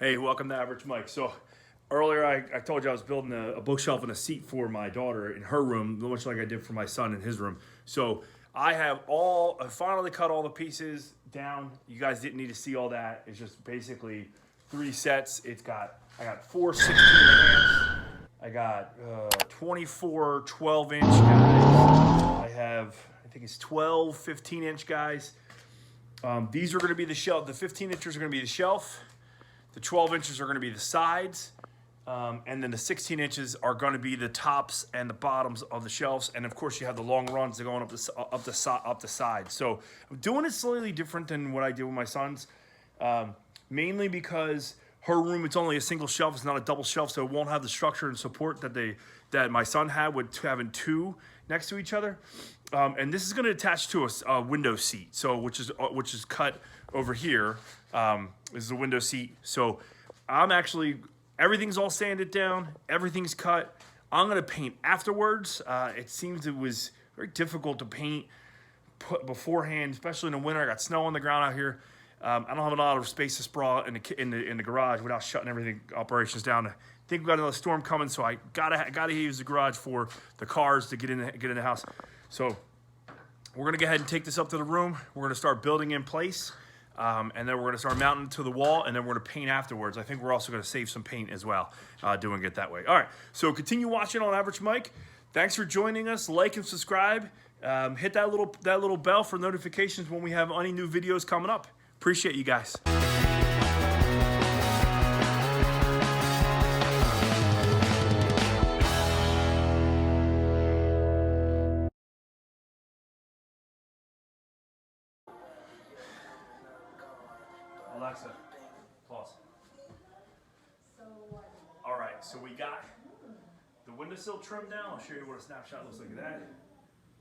Hey, welcome to Average Mike. So earlier I told you I was building a bookshelf and a seat for my daughter in her room, much like I did for my son in his room. So I finally cut all the pieces down. You guys didn't need to see all that. It's just basically 3 sets. I got 4 16-inch. I got 24 12-inch guys. I think it's 12 15-inch guys. These are going to be the shelf. The 15 inches are going to be the shelf. The 12 inches are going to be the sides. And then the 16 inches are going to be the tops and the bottoms of the shelves. And of course, you have the long runs that go up the side. So I'm doing it slightly different than what I did with my son's, mainly because her room, it's only a single shelf. It's not a double shelf, so it won't have the structure and support that my son had with having 2 next to each other. And this is going to attach to a window seat, so which is cut over here. This is a window seat. So everything's all sanded down. Everything's cut. I'm going to paint afterwards. It seems it was very difficult to paint beforehand, especially in the winter. I got snow on the ground out here. I don't have a lot of space to sprawl in the garage without shutting everything operations down. I think we got another storm coming, so I gotta use the garage for the cars to get in the house. So we're gonna go ahead and take this up to the room. We're gonna start building in place, and then we're gonna start mounting to the wall, and then we're gonna paint afterwards. I think we're also gonna save some paint as well, doing it that way. All right, so continue watching on Average Mike. Thanks for joining us. Like and subscribe. Hit that little bell for notifications when we have any new videos coming up. Appreciate you guys. Alexa, pause. All right, so we got the windowsill trimmed down. I'll show you what a snapshot looks like of that.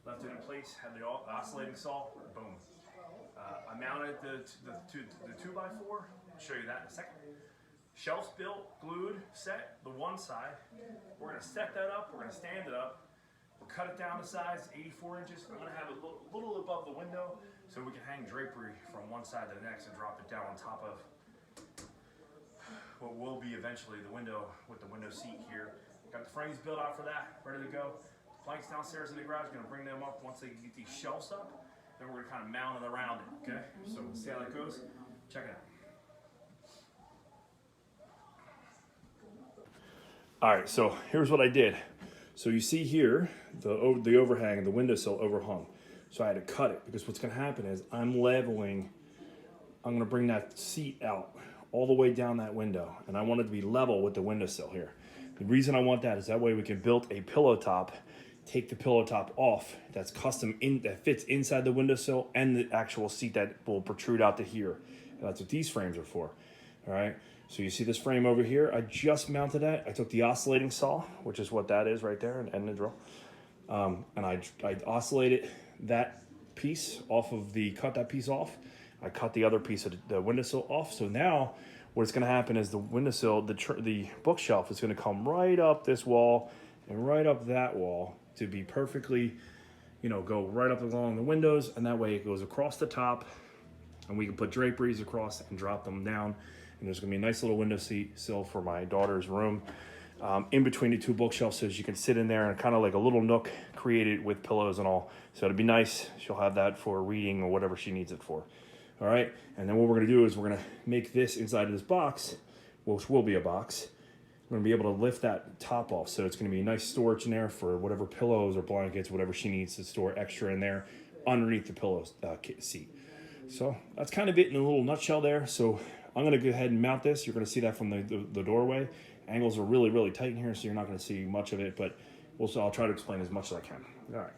Left it in place, had the oscillating saw, boom. I mounted the 2x4. I'll show you that in a second. Shelves built, glued, set, the one side. We're gonna set that up, we're gonna stand it up. We'll cut it down to size, 84 inches. I'm gonna have it a little above the window so we can hang drapery from one side to the next and drop it down on top of what will be eventually the window with the window seat here. Got the frames built out for that, ready to go. Planks downstairs in the garage, gonna bring them up once they get these shelves up. Then we're gonna kind of mount it around it, okay? So we'll see how that goes. Check it out. All right, so here's what I did. So you see here, the overhang and the windowsill overhung. So I had to cut it because what's gonna happen is I'm gonna bring that seat out all the way down that window, and I want it to be level with the windowsill here. The reason I want that is that way we can build a pillow top, take the pillow top off that's custom that fits inside the windowsill and the actual seat that will protrude out to here. And that's what these frames are for. All right, so you see this frame over here, I just mounted that. I took the oscillating saw, which is what that is right there, and the drill, and I oscillated that piece off of cut that piece off. I cut the other piece of the windowsill off. So now what's going to happen is the windowsill, the bookshelf is going to come right up this wall and right up that wall to be perfectly, go right up along the windows, and that way it goes across the top, and we can put draperies across and drop them down, and there's gonna be a nice little window sill for my daughter's room, in between the 2 bookshelves, so she can sit in there and kind of like a little nook created with pillows and all. So it'd be nice. She'll have that for reading or whatever she needs it for. All right, and then what we're gonna do is we're gonna make this inside of this box, which will be a box. We're gonna be able to lift that top off, so it's gonna be a nice storage in there for whatever pillows or blankets, whatever she needs to store extra in there underneath the pillow seat. So that's kind of it in a little nutshell there. So I'm gonna go ahead and mount this. You're gonna see that from the doorway. Angles are really, really tight in here, so you're not gonna see much of it, but I'll try to explain as much as I can. All right.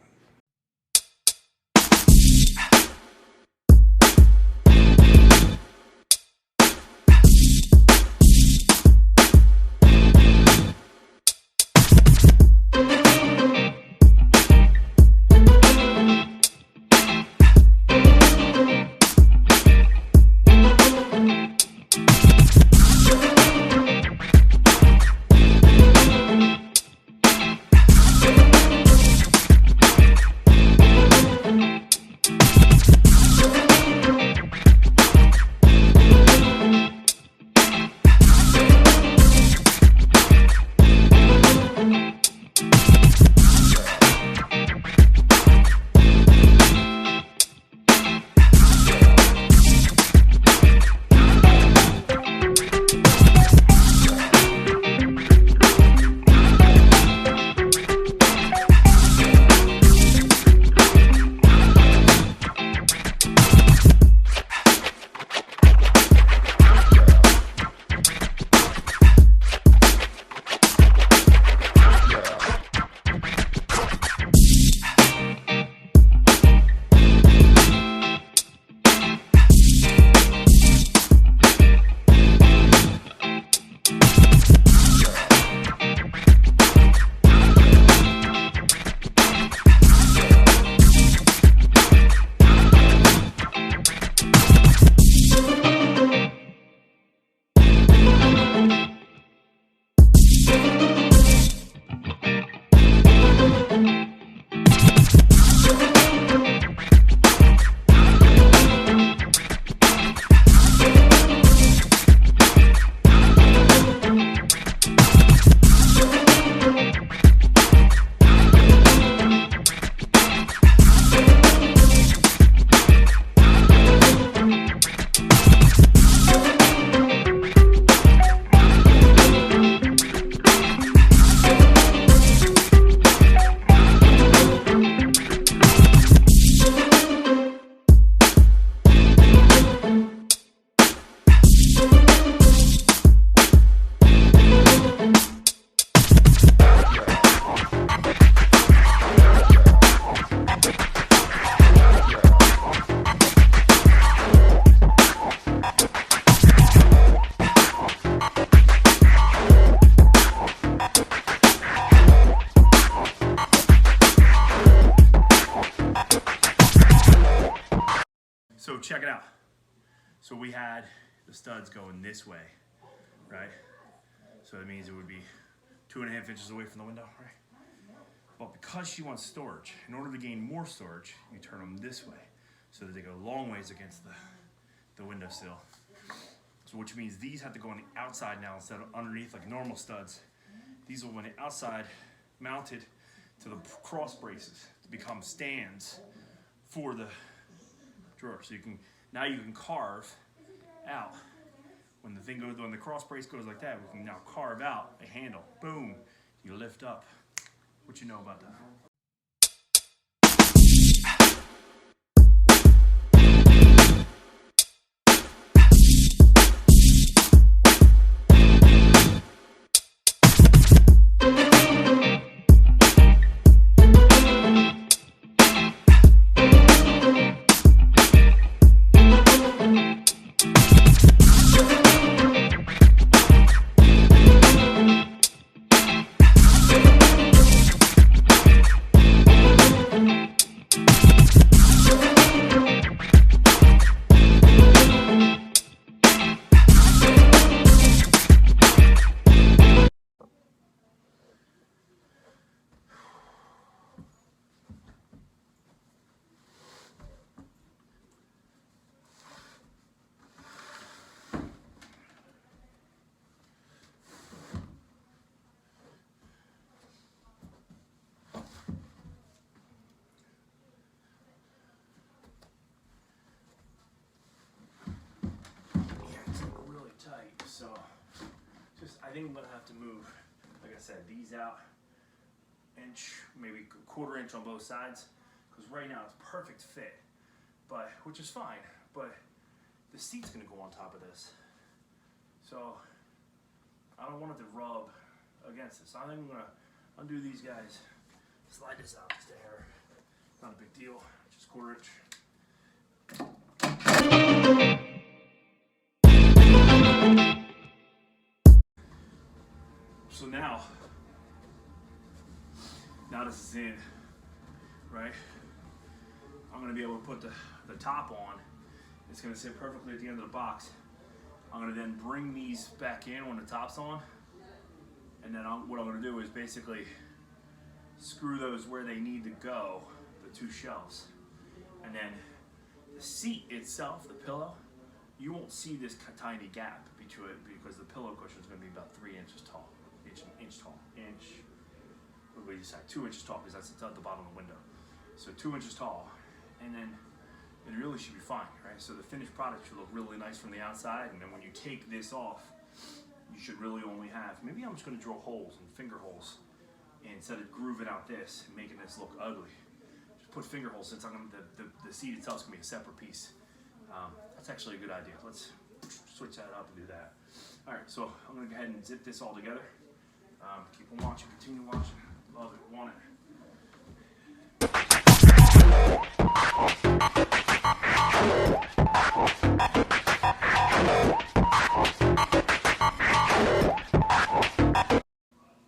had the studs going this way, right? So that means it would be 2.5 inches away from the window, right? But because she wants storage, in order to gain more storage, you turn them this way so that they go long ways against the windowsill. So which means these have to go on the outside now instead of underneath like normal studs. These will go on the outside, mounted to the cross braces to become stands for the drawer. So now you can carve out. When the cross brace goes like that, we can now carve out a handle. Boom, you lift up. What you know about that? So I think I'm gonna have to move, like I said, these out inch, maybe 1/4 inch on both sides, because right now it's perfect fit, but which is fine. But the seat's gonna go on top of this, so I don't want it to rub against this. So I think I'm gonna undo these guys, slide this out just a hair. Not a big deal, just 1/4 inch. So now this is in, right? I'm gonna be able to put the top on. It's gonna sit perfectly at the end of the box. I'm gonna then bring these back in when the top's on. And then what I'm gonna do is basically screw those where they need to go, the 2 shelves. And then the seat itself, the pillow, you won't see this tiny gap between it because the pillow cushion is gonna be about 3 inches tall. Inch tall, what would you say, 2 inches tall, because that's at the bottom of the window. So 2 inches tall, and then it really should be fine, right? So the finished product should look really nice from the outside, and then when you take this off, you should really only have, maybe I'm just gonna drill holes and finger holes instead of grooving out this and making this look ugly. Just put finger holes, since the seat itself is gonna be a separate piece. That's actually a good idea. Let's switch that up and do that. All right, so I'm gonna go ahead and zip this all together. Keep on watching, continue watching. Love it, want it.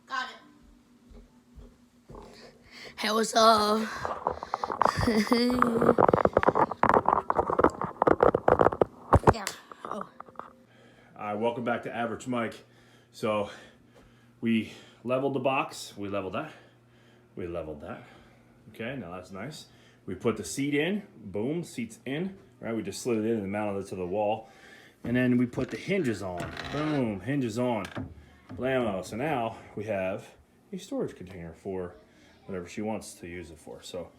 Got it. Hey, what's up? Yeah. Oh. All right, welcome back to Average Mike. So we leveled the box, we leveled that. Okay, now that's nice. We put the seat in, boom, seat's in, right? We just slid it in and mounted it to the wall. And then we put the hinges on, boom, hinges on, blammo. So now we have a storage container for whatever she wants to use it for. So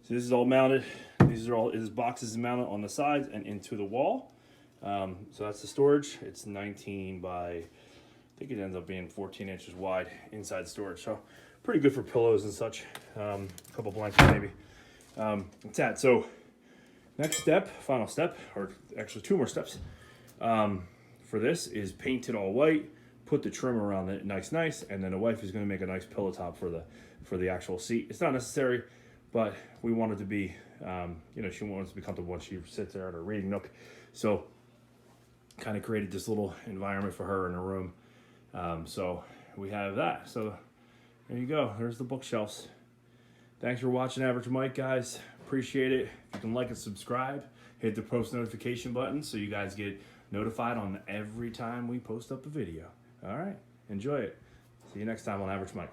this is all mounted. This box is mounted on the sides and into the wall. So that's the storage. It's 19 by, I think it ends up being 14 inches wide inside storage. So pretty good for pillows and such. A couple blankets maybe. That's that. So next step, final step, or actually 2 more steps for this is paint it all white, put the trim around it nice, and then the wife is going to make a nice pillow top for the actual seat. It's not necessary, but we want it to be, she wants to be comfortable when she sits there at her reading nook. So kind of created this little environment for her in her room. So we have that. So there you go. There's the bookshelves. Thanks for watching Average Mike, guys. Appreciate it. If you can like and subscribe, hit the post notification button so you guys get notified on every time we post up a video. All right, enjoy it. See you next time on Average Mike.